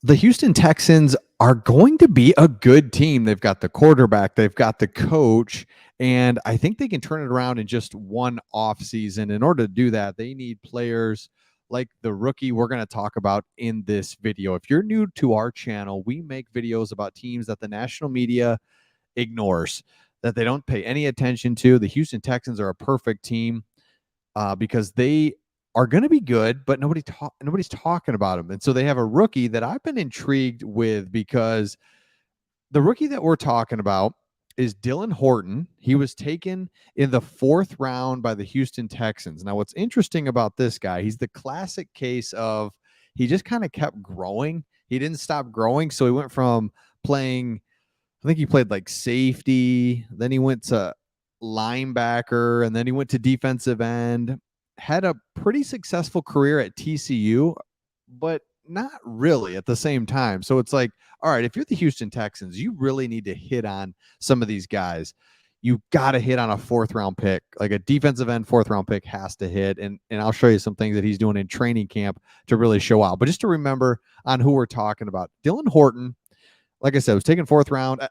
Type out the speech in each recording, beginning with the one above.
The Houston Texans are going to be a good team. They've got the quarterback, they've got the coach, and I think they can turn it around in just one off season. In order to do that, they need players like the rookie we're going to talk about in this video. If you're new to our channel, we make videos about teams that the national media ignores, that they don't pay any attention to. The Houston Texans are a perfect team because they are going to be good, but nobody's talking about them. And so they have a rookie that I've been intrigued with, because the rookie that we're talking about is Dylan Horton. He was taken in the 4th round by the Houston Texans. Now, what's interesting about this guy, he's the classic case of he just kind of kept growing. He didn't stop growing. So he went from playing, I think he played like safety, then he went to linebacker, and then he went to defensive end. Had a pretty successful career at TCU, but not really at the same time. So it's like, all right, if you're the Houston Texans, you really need to hit on some of these guys. You got to hit on a 4th round pick, like a defensive end 4th round pick has to hit. And I'll show you some things that he's doing in training camp to really show out. But just to remember on who we're talking about, Dylan Horton, like I said, was taken 4th round.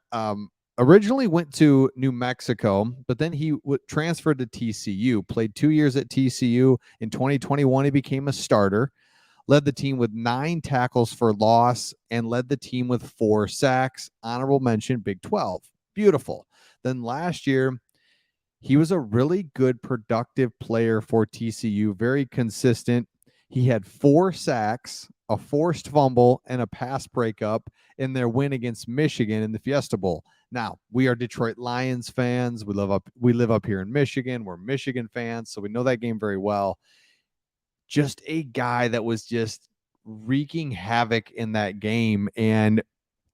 Originally went to New Mexico, but then he transferred to TCU, played 2 years at TCU. In 2021, he became a starter, led the team with 9 tackles for loss, and led the team with 4 sacks. Honorable mention, Big 12. Beautiful. Then last year, he was a really good, productive player for TCU, very consistent. He had 4 sacks, a forced fumble, and a pass breakup in their win against Michigan in the Fiesta Bowl. Now, we are Detroit Lions fans. We live up here in Michigan. We're Michigan fans, so we know that game very well. Just a guy that was just wreaking havoc in that game. And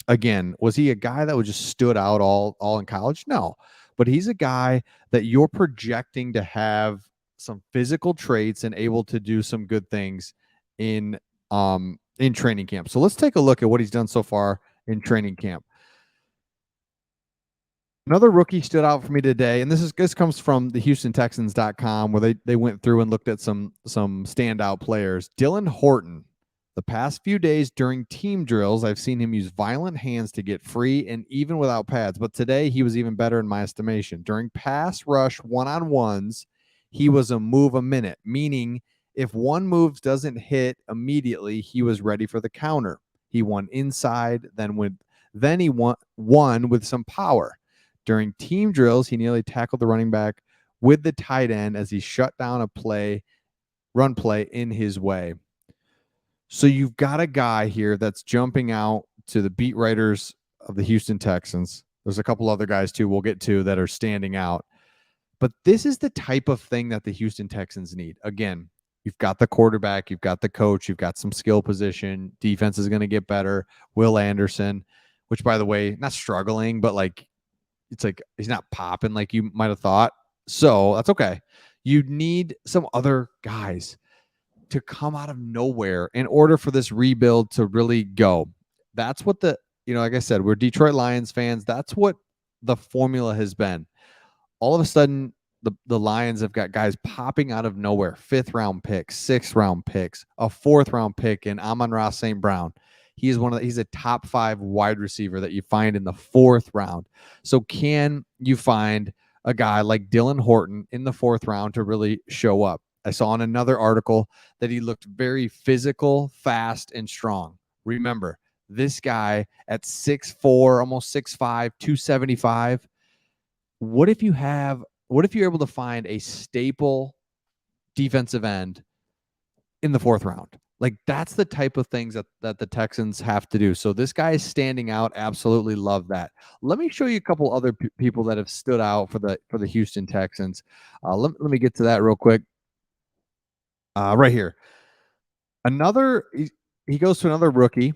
again, was he a guy that was just stood out all in college? No. But he's a guy that you're projecting to have some physical traits and able to do some good things in training camp. So let's take a look at what he's done so far in training camp. Another rookie stood out for me today, and this comes from the HoustonTexans.com, where they went through and looked at some standout players. Dylan Horton. The past few days during team drills, I've seen him use violent hands to get free and even without pads. But today, he was even better in my estimation. During pass rush one-on-ones, he was a move a minute, meaning if one move doesn't hit immediately, he was ready for the counter. He won inside, then he won with some power. During team drills, he nearly tackled the running back with the tight end as he shut down a run play in his way. So you've got a guy here that's jumping out to the beat writers of the Houston Texans. There's a couple other guys too we'll get to that are standing out. But this is the type of thing that the Houston Texans need. Again, you've got the quarterback, you've got the coach, you've got some skill position. Defense is going to get better. Will Anderson, which, by the way, not struggling, but like it's like he's not popping like you might have thought. So that's okay. You need some other guys to come out of nowhere in order for this rebuild to really go. That's what like I said, we're Detroit Lions fans. That's what the formula has been. All of a sudden, the Lions have got guys popping out of nowhere. 5th round picks, 6th round picks, a 4th round pick in Amon-Ra St. Brown. He's a top 5 wide receiver that you find in the 4th round. So can you find a guy like Dylan Horton in the 4th round to really show up? I saw in another article that he looked very physical, fast, and strong. Remember, this guy at 6'4", almost 6'5", 275. What if you're able to find a staple defensive end in the 4th round? Like, that's the type of things that the Texans have to do. So this guy is standing out. Absolutely love that. Let me show you a couple other people that have stood out for the Houston Texans. Let me get to that real quick. Right here. He goes to another rookie.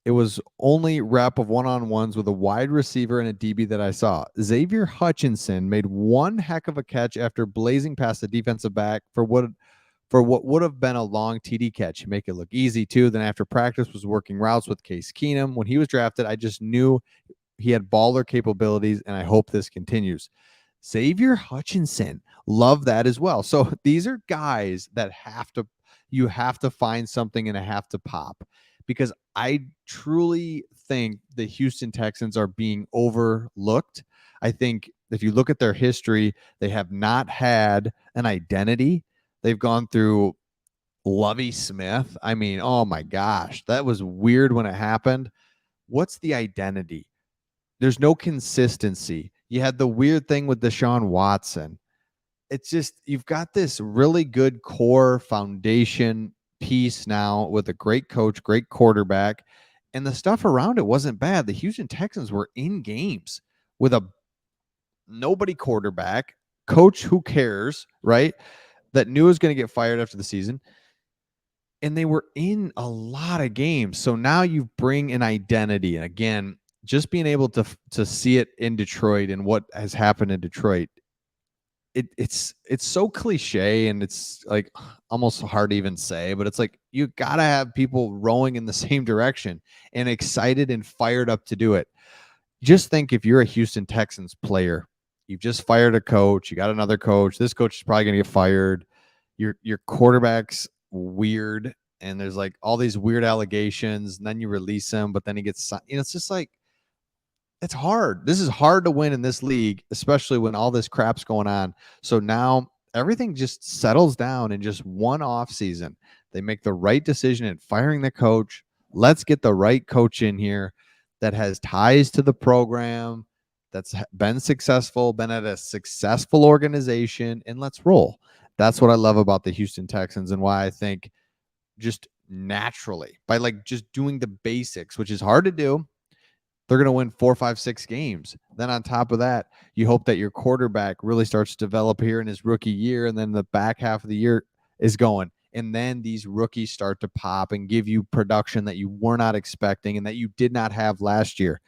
It was only rep of one-on-ones with a wide receiver and a DB that I saw. Xavier Hutchinson made one heck of a catch after blazing past the defensive back for what would have been a long TD catch. Make it look easy too. Then after practice was working routes with Case Keenum. When he was drafted, I just knew he had baller capabilities, and I hope this continues. Xavier Hutchinson, love that as well. So these are guys that you have to find something and have to pop. because I truly think the Houston Texans are being overlooked. I think if you look at their history, they have not had an identity. They've gone through Lovie Smith. I mean, oh my gosh, that was weird when it happened. What's the identity? There's no consistency. You had the weird thing with Deshaun Watson. It's just, you've got this really good core foundation piece now with a great coach, great quarterback, and the stuff around it wasn't bad. The Houston Texans were in games with a nobody quarterback, coach who cares, right? That knew was going to get fired after the season. And they were in a lot of games. So now you bring an identity. And again, just being able to see it in Detroit and what has happened in Detroit, it's so cliche and it's like almost hard to even say, but it's like you gotta have people rowing in the same direction and excited and fired up to do it. Just think, if you're a Houston Texans player, you've just fired a coach, you got another coach, this coach is probably gonna get fired. Your quarterback's weird, and there's like all these weird allegations, and then you release him, but then he gets, it's just like, it's hard. This is hard to win in this league, especially when all this crap's going on. So now everything just settles down in just one off season. They make the right decision in firing the coach. Let's get the right coach in here that has ties to the program, that's been successful, been at a successful organization, and let's roll. That's what I love about the Houston Texans, and why I think just naturally, by like just doing the basics, which is hard to do, they're going to win 4, 5, 6 games. Then on top of that, you hope that your quarterback really starts to develop here in his rookie year, and then the back half of the year is going. And then these rookies start to pop and give you production that you were not expecting and that you did not have last year.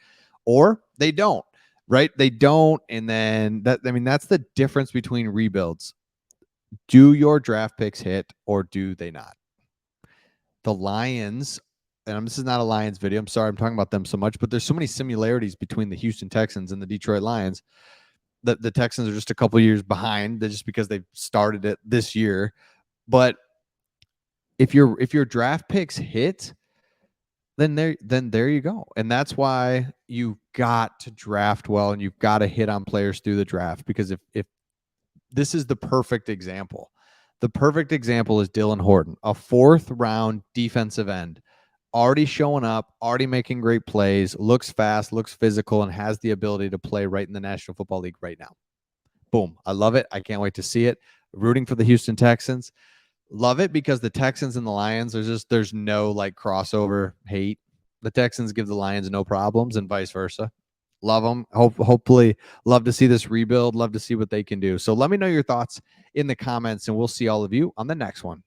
Or they don't, right? They don't. And then that's the difference between rebuilds. Do your draft picks hit or do they not? The Lions, and this is not a Lions video, I'm sorry I'm talking about them so much, but there's so many similarities between the Houston Texans and the Detroit Lions. The Texans are just a couple years behind, just because they've started it this year. But if your draft picks hit, then there you go. And that's why you've got to draft well, and you've got to hit on players through the draft, because if this is the perfect example. The perfect example is Dylan Horton, a 4th round defensive end, already showing up, already making great plays, looks fast, looks physical, and has the ability to play right in the National Football League right now. Boom. I love it. I can't wait to see it. Rooting for the Houston Texans. Love it because the Texans and the Lions, there's no like crossover hate. The Texans give the Lions no problems, and vice versa. Love them. Hopefully love to see this rebuild. Love to see what they can do. So let me know your thoughts in the comments, and we'll see all of you on the next one.